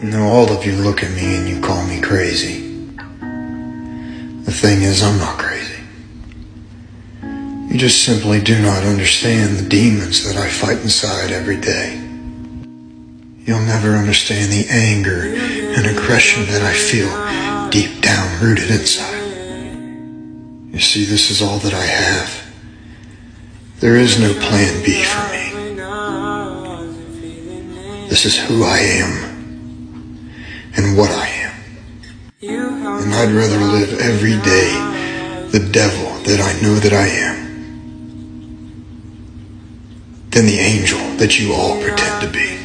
Now all of you look at me and you call me crazy. The thing is, I'm not crazy. You just simply do not understand the demons that I fight inside every day. You'll never understand the anger and aggression that I feel deep down rooted inside. You see, this is all that I have. There is no plan B for me. This is who I am and what I am. And I'd rather live every day the devil that I know that I am than the angel that you all pretend to be.